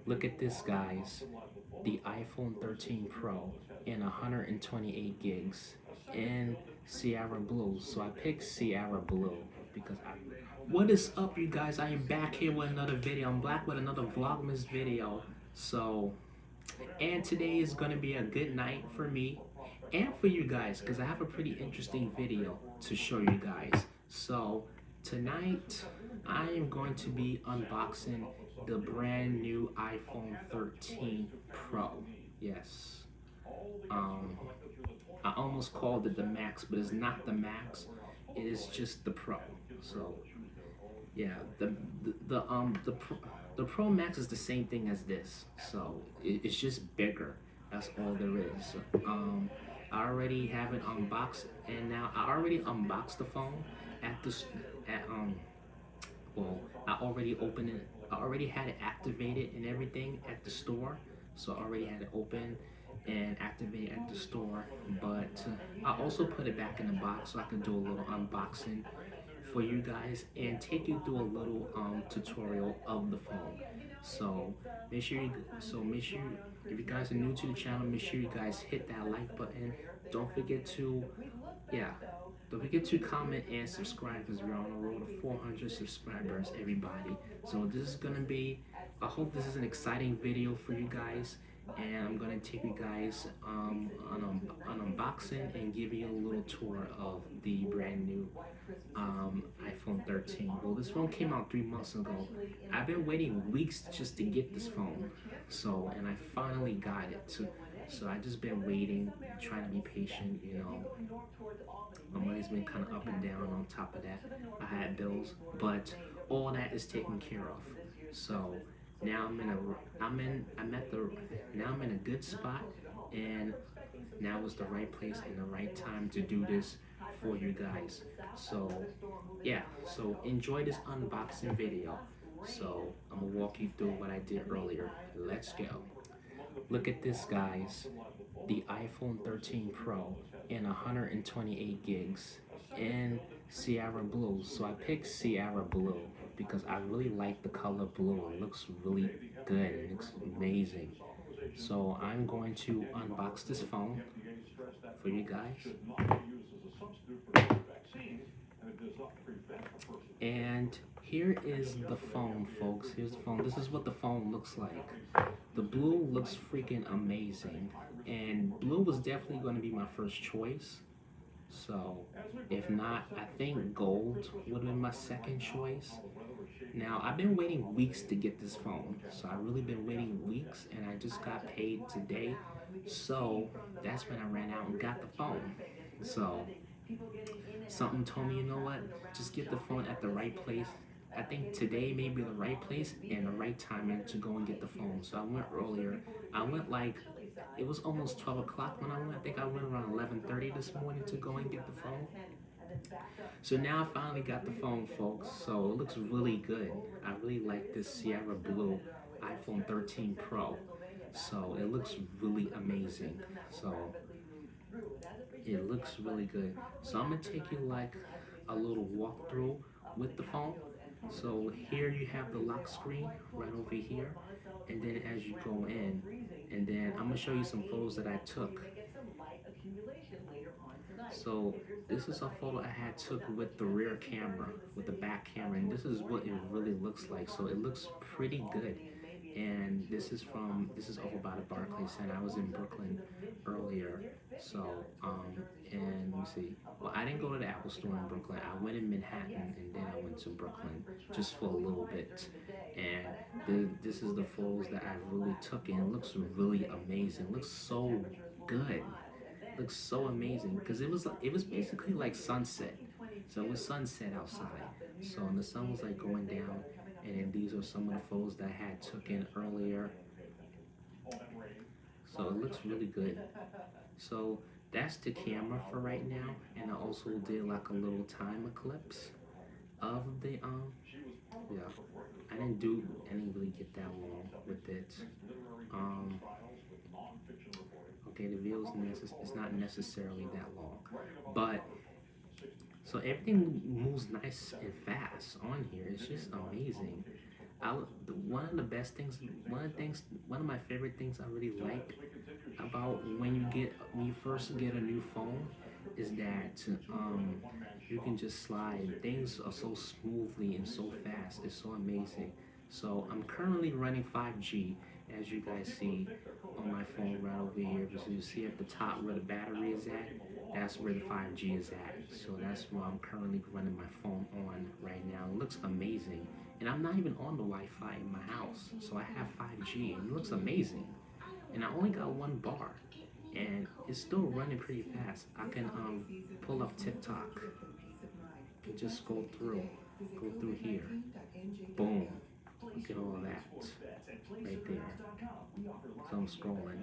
Look at this, guys. The iPhone 13 Pro in 128 gigs in Sierra Blue. So I picked Sierra Blue because I. What is up, you guys? I am back here with another video. I'm back with another Vlogmas video. So, and today is gonna be a good night for me and for you guys because I have a pretty interesting video to show you guys. So tonight I am going to be unboxing the brand new iPhone 13 Pro. Yes. Um, I almost called it the Max, but it's not the Max. It is just the Pro. So yeah, the Pro Max is the same thing as this, so it's just bigger. That's all there is. I already have it unboxed, and now I already unboxed the phone at the at well, I already opened it. I already had it activated and everything at the store, so I already had it open and activated at the store. But I also put it back in the box so I can do a little unboxing for you guys and take you through a little tutorial of the phone. So make sure if you guys are new to the channel, make sure you guys hit that like button. Don't forget to yeah. Don't forget to comment and subscribe because we're on the road to 400 subscribers, everybody. So this is gonna be, I hope this is an exciting video for you guys. And I'm gonna take you guys on unboxing and give you a little tour of the brand new iPhone 13. Well, this phone came out 3 months ago. I've been waiting weeks just to get this phone. So, and I finally got it. So I just been waiting, trying to be patient, you know. My money's been kind of up and down. On top of that, I had bills, but all that is taken care of. So now I'm at the now I'm in a good spot, and now is the right place and the right time to do this for you guys. So yeah, so enjoy this unboxing video. So I'm gonna walk you through what I did earlier. Let's go. Look at this, guys. The iPhone 13 Pro in 128 gigs in Sierra Blue. So I picked Sierra Blue because I really like the color blue. It looks really good. It looks amazing. So I'm going to unbox this phone for you guys. And here is the phone, folks. Here's the phone. This is what the phone looks like. The blue looks freaking amazing. And blue was definitely going to be my first choice. So, if not, I think gold would have been my second choice. Now, I've been waiting weeks to get this phone. So, I've really been waiting weeks, and I just got paid today. So, that's when I ran out and got the phone. So, something told me, you know what, just get the phone at the right place. I think today may be the right place and the right timing to go and get the phone. So I went earlier. I went like, it was almost 12 o'clock when I went. I think I went around 11:30 this morning to go and get the phone. So now I finally got the phone, folks. So it looks really good. I really like this Sierra Blue iPhone 13 Pro. So it looks really amazing. So it looks really good. So I'm gonna take you like a little walkthrough with the phone. So here you have the lock screen right over here, and then as you go in, and then I'm gonna show you some photos that I took. So this is a photo I had took with the rear camera, with the back camera, and this is what it really looks like. So it looks pretty good. And this is over by the Barclays Center. I was in Brooklyn earlier. So and let me see. Well, I didn't go to the Apple Store in Brooklyn. I went in Manhattan and then I went to Brooklyn just for a little bit. And this is the photos that I really took, and it looks really amazing. It looks so good. Looks so amazing because it was basically like sunset. So it was sunset outside. So and the sun was like going down, and then these are some of the photos that I had taken earlier. So it looks really good. So that's the camera for right now, and I also did like a little time eclipse of the yeah. I didn't really get that long with it. Um, okay, the video is not necessarily that long, but so everything moves nice and fast on here. It's just amazing. One of the best things, one of my favorite things I really like about when you first get a new phone is that you can just slide. Things are so smoothly and so fast. It's so amazing. So I'm currently running 5G, as you guys see on my phone right over here. So you see at the top where the battery is at, that's where the 5G is at. So that's what I'm currently running my phone on right now. It looks amazing. And I'm not even on the Wi-Fi in my house. So I have 5G and it looks amazing. And I only got one bar and it's still running pretty fast. I can pull up TikTok and just go through here. Boom. Look at all that right there. So I'm scrolling.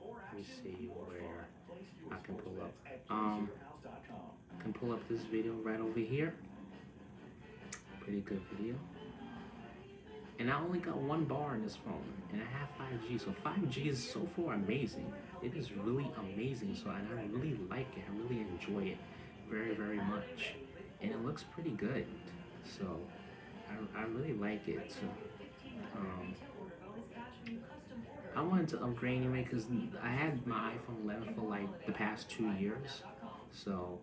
Let me see where I can pull up. I can pull up this video right over here. Pretty good video. And I only got one bar in this phone, and I have 5G. So 5G is so far amazing. It is really amazing. So and I really like it. I really enjoy it very, very much. And it looks pretty good. So I really like it. So, I wanted to upgrade anyway because I had my iPhone 11 for like the past 2 years. So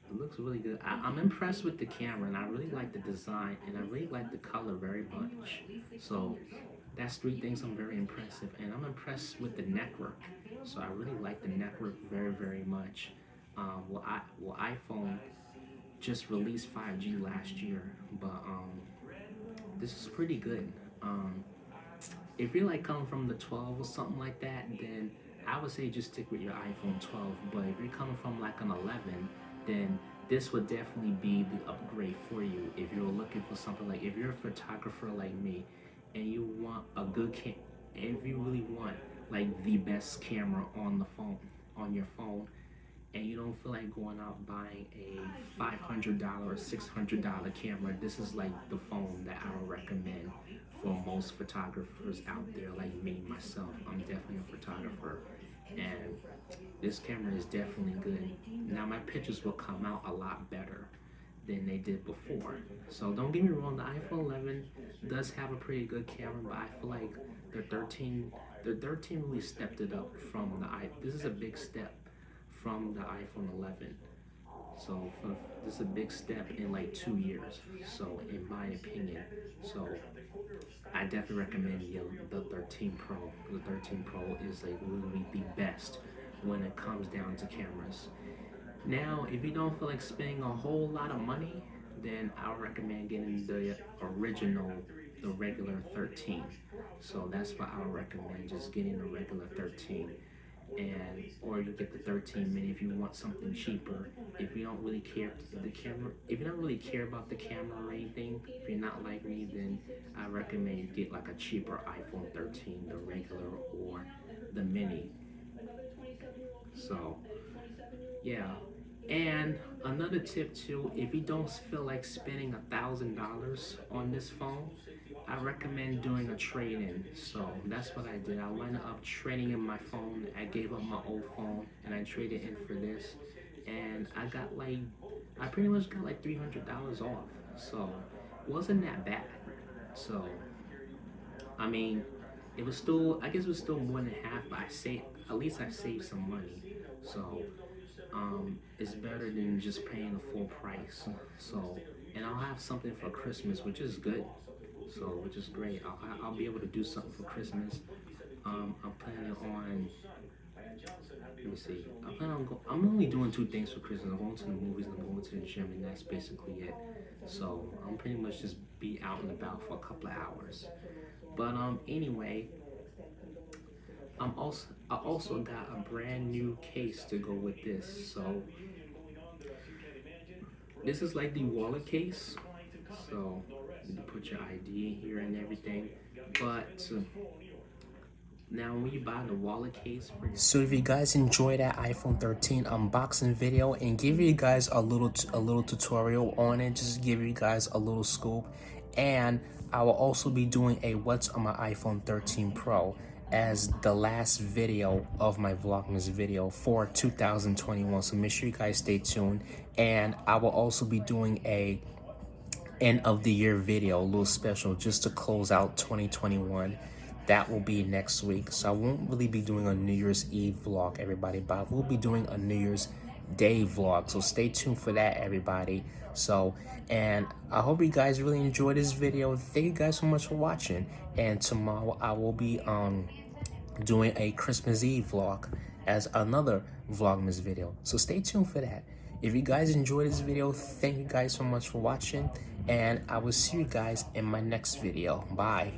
it looks really good. I'm impressed with the camera and I really like the design and I really like the color very much. So that's three things I'm very impressive, and I'm impressed with the network. So I really like the network very, very much. iPhone just released 5G last year, but this is pretty good. If you're like coming from the 12 or something like that, then I would say just stick with your iPhone 12. But if you're coming from like an 11, then this would definitely be the upgrade for you. If you're looking for something like, if you're a photographer like me, and you want a good if you really want like the best camera on the phone, on your phone, and you don't feel like going out buying a $500 or $600 camera, this is like the phone that I would recommend for most photographers out there like me, myself. I'm definitely a photographer, and this camera is definitely good. Now my pictures will come out a lot better than they did before. So don't get me wrong, the iPhone 11 does have a pretty good camera, but I feel like the 13 really stepped it up from this is a big step from the iPhone 11. So this is a big step in like 2 years. So in my opinion, so I definitely recommend the 13 Pro. The 13 Pro is like literally the best when it comes down to cameras. Now, if you don't feel like spending a whole lot of money, then I would recommend getting the original, the regular 13. So that's what I would recommend, just getting the regular 13. And or you get the 13 mini if you want something cheaper. If you don't really care the camera, if you don't really care about the camera or anything, if you're not like me, then I recommend you get like a cheaper iPhone 13, the regular or the mini. So yeah. And another tip too, if you don't feel like spending $1,000 on this phone, I recommend doing a trade-in. So that's what I did. I went up trading in my phone. I gave up my old phone and I traded in for this. And I pretty much got like $300 off. So it wasn't that bad. So, I mean, it was still, I guess it was still more than half, but at least I saved some money. So, it's better than just paying the full price. So, and I'll have something for Christmas, which is good. So, which is great. I'll be able to do something for Christmas. I'm planning on. Let me see. I'm only doing two things for Christmas. I'm going to the movies and I'm going to the gym, and that's basically it. So I'm pretty much just be out and about for a couple of hours. But anyway, I also got a brand new case to go with this. So this is like the wallet case. So you put your ID in here and everything. But now when you buy the wallet case for so if you guys enjoyed that iPhone 13 unboxing video and give you guys a little tutorial on it, just give you guys a little scoop, and I will also be doing a what's on my iPhone 13 Pro. as the last video of my Vlogmas video for 2021. So make sure you guys stay tuned. And I will also be doing a end of the year video, a little special just to close out 2021. That will be next week. So I won't really be doing a New Year's Eve vlog, everybody, but I will be doing a New Year's Day vlog. So stay tuned for that, everybody. So, and I hope you guys really enjoyed this video. Thank you guys so much for watching. And tomorrow I will be doing a Christmas Eve vlog as another Vlogmas video. So stay tuned for that. If you guys enjoyed this video, thank you guys so much for watching, and I will see you guys in my next video. Bye.